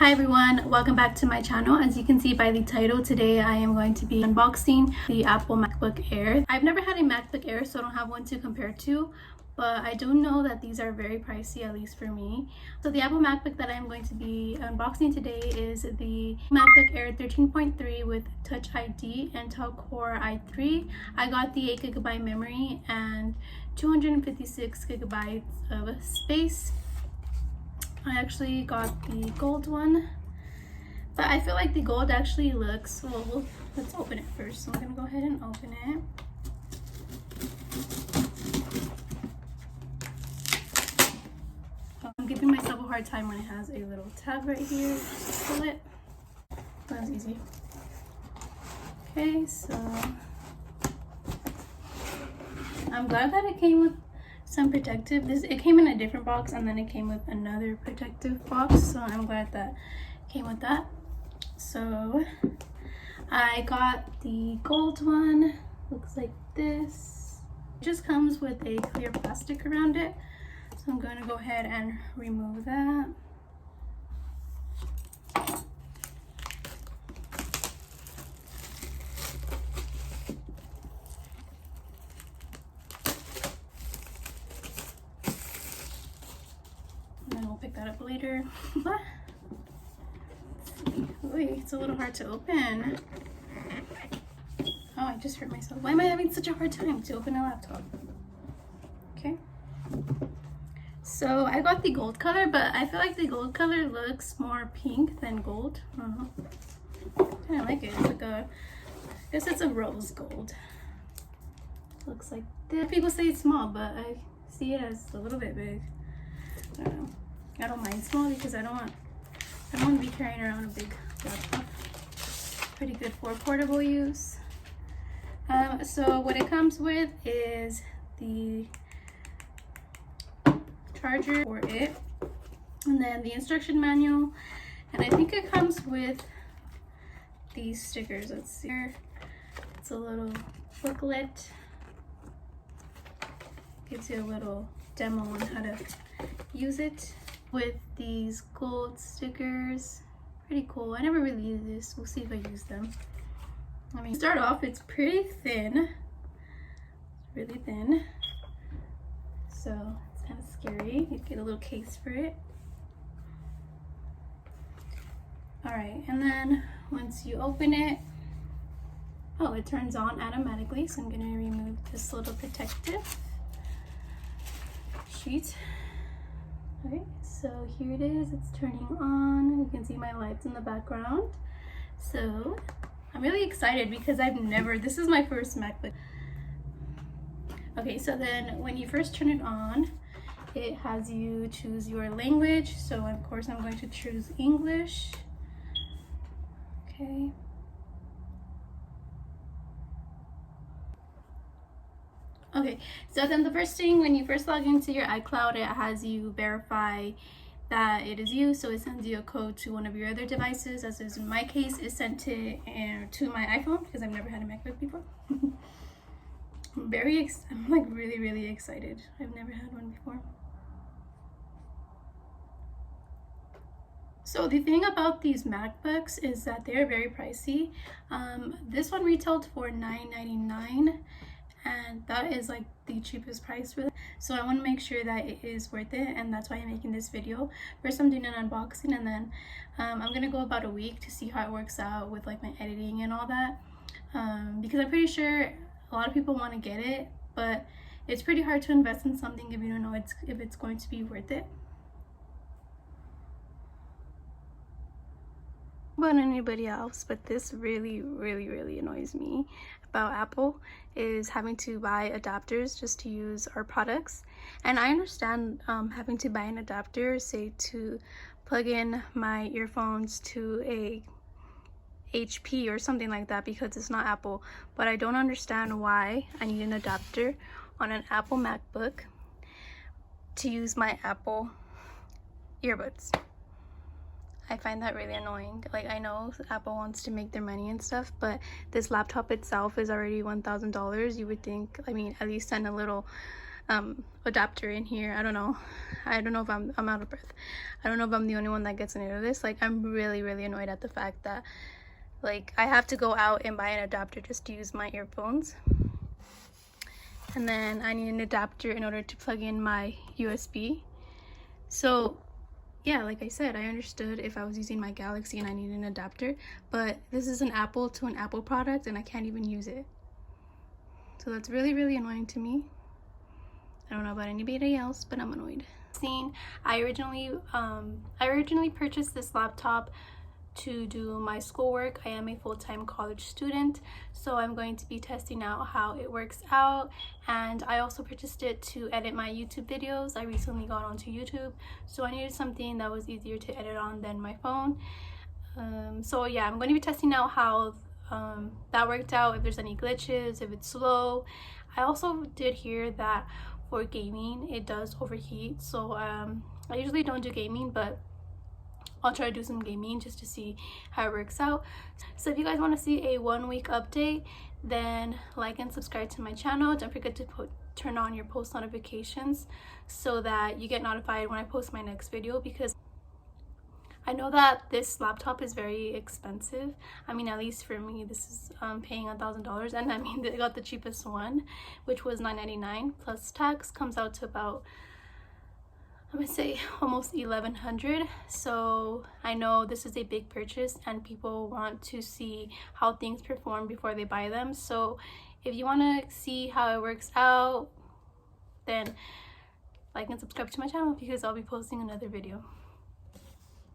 Hi everyone, welcome back to my channel. As you can see by the title, today I am going to be unboxing the Apple MacBook Air. I've never had a MacBook Air, so I don't have one to compare to, but I do know that these are very pricey, at least for me. So the Apple MacBook that I'm going to be unboxing today is the MacBook Air 13.3 with Touch ID, Intel Core i3. I got the 8GB memory and 256GB of space. I actually got the gold one, but I feel like the gold actually looks, well, let's open it first. So I'm gonna go ahead and open it. I'm giving myself a hard time when it has a little tab right here. Just pull it. That's easy. Okay, so I'm glad that it came with some protective. It came in a different box and then it came with another protective box, so I'm glad that it came with that. So I got the gold one. Looks like this. It just comes with a clear plastic around it, so I'm going to go ahead and remove that. Pick that up later. Wait, it's a little hard to open. Oh, I just hurt myself. Why am I having such a hard time to open a laptop? Okay. So I got the gold color, but I feel like the gold color looks more pink than gold. I don't know. I like it. It's like I guess it's a rose gold. Looks like this. People say it's small, but I see it as a little bit big. I don't know. I don't mind small because I don't want to be carrying around a big laptop. Pretty good for portable use. So what it comes with is the charger for it, and then the instruction manual, and I think it comes with these stickers. Let's see here. It's a little booklet. Gives you a little demo on how to use it. With these gold stickers. Pretty cool. I never really used this. We'll see if I use them. I mean, to start off, it's pretty thin. It's really thin. So it's kind of scary. You get a little case for it. Alright, and then once you open it, oh, it turns on automatically. So I'm going to remove this little protective sheet. Okay, so here it is. It's turning on. You can see my lights in the background. So I'm really excited because this is my first MacBook. Okay, so then when you first turn it on, it has you choose your language. So of course I'm going to choose English. Okay. Okay, so then the first thing, when you first log into your iCloud, it has you verify that it is you. So it sends you a code to one of your other devices. As is in my case, it sent it to my iPhone because I've never had a MacBook before. I'm like really excited. I've never had one before. So the thing about these MacBooks is that they're very pricey. This one retailed for $9.99. And that is like the cheapest price for it. So I want to make sure that it is worth it, and that's why I'm making this video. First I'm doing an unboxing, and then I'm gonna go about a week to see how it works out with like my editing and all that, because I'm pretty sure a lot of people want to get it, but it's pretty hard to invest in something if you don't know if it's going to be worth it. About anybody else, but this really annoys me about Apple is having to buy adapters just to use our products. And I understand having to buy an adapter, say to plug in my earphones to a HP or something like that, because it's not Apple, but I don't understand why I need an adapter on an Apple MacBook to use my Apple earbuds. I find that really annoying. Like, I know Apple wants to make their money and stuff, but this laptop itself is already $1,000. You would think, I mean, at least send a little adapter in here. I don't know if I'm out of breath. I don't know if I'm the only one that gets annoyed of this. Like, I'm really annoyed at the fact that like I have to go out and buy an adapter just to use my earphones, and then I need an adapter in order to plug in my USB. So yeah, like I said, I understood if I was using my Galaxy and I need an adapter, but this is an Apple to an Apple product and I can't even use it. So that's really annoying to me. I don't know about anybody else, but I'm annoyed. I originally purchased this laptop to do my schoolwork. I am a full-time college student, so I'm going to be testing out how it works out. And I also purchased it to edit my YouTube videos. I recently got onto YouTube, so I needed something that was easier to edit on than my phone. So yeah, I'm going to be testing out how that worked out, if there's any glitches, if it's slow. I also did hear that for gaming it does overheat, so I usually don't do gaming, but I'll try to do some gaming just to see how it works out. So if you guys want to see a 1 week update, then like and subscribe to my channel. Don't forget to turn on your post notifications so that you get notified when I post my next video, because I know that this laptop is very expensive. I mean, at least for me, this is paying $1,000, and I mean, they got the cheapest one, which was $999 plus tax, comes out to about, I'm gonna say, almost $1,100. So I know this is a big purchase and people want to see how things perform before they buy them. So if you want to see how it works out, then like and subscribe to my channel, because I'll be posting another video.